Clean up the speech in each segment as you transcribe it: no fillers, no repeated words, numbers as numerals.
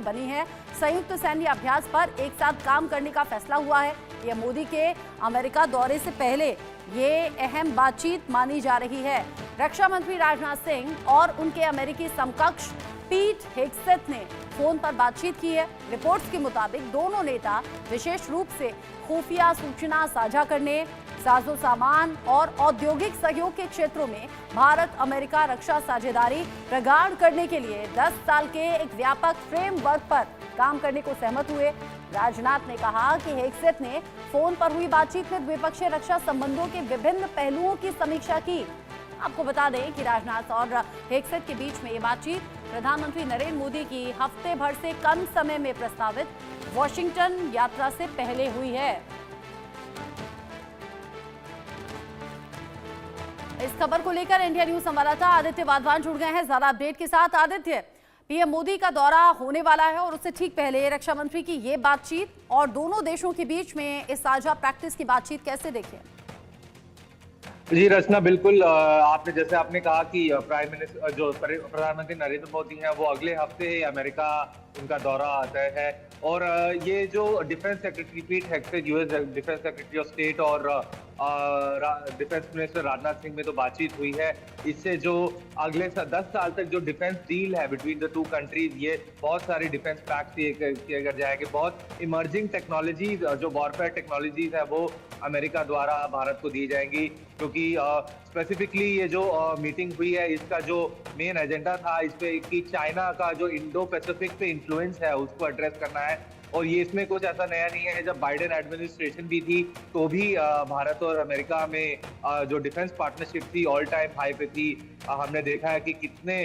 बनी है। संयुक्त सैन्य अभ्यास पर एक साथ काम करने का फैसला हुआ है। ये मोदी के अमेरिका दौरे से पहले ये अहम बातचीत मानी जा रही है। रक्षा मंत्री राजनाथ सिंह और उनके अमेरिकी समकक्ष पीट हेग्सेथ ने फोन पर बातचीत की है। रिपोर्ट्स के मुताबिक दोनों नेता विशेष रूप से खुफिया सूचना साझा करने, साजो सामान और औद्योगिक सहयोग के क्षेत्रों में भारत अमेरिका रक्षा साझेदारी प्रगाढ़ करने के लिए 10 साल के एक व्यापक फ्रेमवर्क पर काम करने को सहमत हुए। राजनाथ ने कहा कि हेग्सेथ ने फोन पर हुई बातचीत में द्विपक्षीय रक्षा संबंधों के विभिन्न पहलुओं की समीक्षा की। आपको बता दें कि राजनाथ और हेग्सेथ के बीच में ये बातचीत प्रधानमंत्री नरेंद्र मोदी की हफ्ते भर से कम समय में प्रस्तावित वॉशिंगटन यात्रा से पहले हुई है। इस खबर को लेकर इंडिया न्यूज संवाददाता आदित्य वाधवान जुड़ गए हैं ज्यादा अपडेट के साथ। आदित्य, पीएम मोदी का दौरा होने वाला है और उससे ठीक पहले रक्षा मंत्री की ये बातचीत और दोनों देशों के बीच में इस साझा प्रैक्टिस की बातचीत कैसे देखें? जी रचना, बिल्कुल आपने जैसे आपने कहा कि प्राइम मिनिस्टर जो प्रधानमंत्री नरेंद्र मोदी हैं वो अगले हफ्ते अमेरिका उनका दौरा तय है। और ये जो defence secretary Pete Hegseth, US defence secretary of state और डिफेंस मिनिस्टर राजनाथ सिंह में तो बातचीत हुई है। इससे जो अगले 10 साल तक जो डिफेंस डील है बिटवीन द टू कंट्रीज, ये बहुत सारी डिफेंस पैक्ट किए जाएंगे। बहुत इमर्जिंग टेक्नोलॉजीज, जो वॉरफेयर टेक्नोलॉजीज है वो अमेरिका द्वारा भारत को दी जाएंगी। क्योंकि स्पेसिफिकली ये जो मीटिंग हुई है इसका जो मेन एजेंडा था इस पे कि चाइना का जो इंडो पैसिफिक पे इन्फ्लुएंस है उसको एड्रेस करना है। और ये इसमें कुछ ऐसा नया नहीं है। जब बाइडेन एडमिनिस्ट्रेशन भी थी तो भी भारत और अमेरिका में जो डिफेंस पार्टनरशिप थी ऑल टाइम हाई पे थी। हमने देखा है कि कितने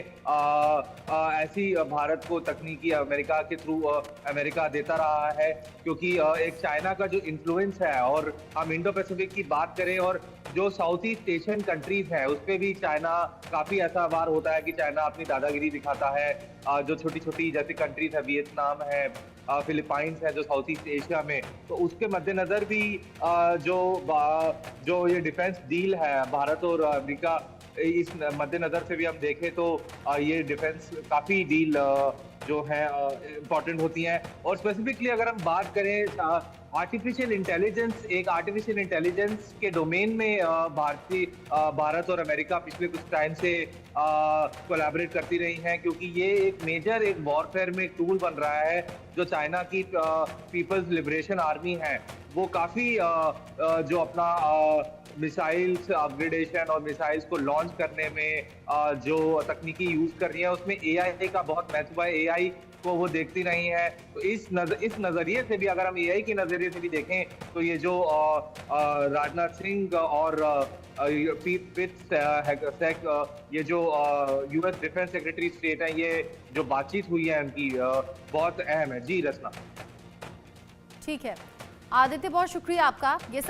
ऐसी भारत को तकनीकी अमेरिका के थ्रू अमेरिका देता रहा है। क्योंकि एक चाइना का जो इन्फ्लुएंस है, और हम इंडो पैसिफिक की बात करें और जो साउथ ईस्ट एशियन कंट्रीज है उस पर भी चाइना काफी ऐसा बार होता है कि चाइना अपनी दादागिरी दिखाता है। जो छोटी छोटी जैसी कंट्रीज है, वियतनाम है, फिलीपाइंस है जो साउथ ईस्ट एशिया में, तो उसके मद्देनजर भी जो ये डिफेंस डील है भारत और अमेरिका, इस मद्देनजर से भी हम देखें तो ये डिफेंस काफी डील जो है इम्पोर्टेंट होती हैं। और स्पेसिफिकली अगर हम बात करें आर्टिफिशियल इंटेलिजेंस के डोमेन में भारत और अमेरिका पिछले कुछ टाइम से कोलैबोरेट करती रही हैं। क्योंकि ये एक वॉरफेयर में एक टूल बन रहा है। जो चाइना की पीपल्स लिबरेशन आर्मी है वो काफी जो अपना मिसाइल्स अपग्रेडेशन और मिसाइल्स को लॉन्च करने में जो तकनीकी यूज कर रही है उसमें एआई का बहुत महत्व है। एआई को वो देखती नहीं है। तो इस नजरिए से भी अगर हम एआई के नजरिए से भी देखें तो ये जो राजनाथ सिंह और ये जो यूएस डिफेंस सेक्रेटरी स्टेट है, ये जो बातचीत हुई है उनकी बहुत अहम है। जी रचना। ठीक है आदित्य, बहुत शुक्रिया आपका। ये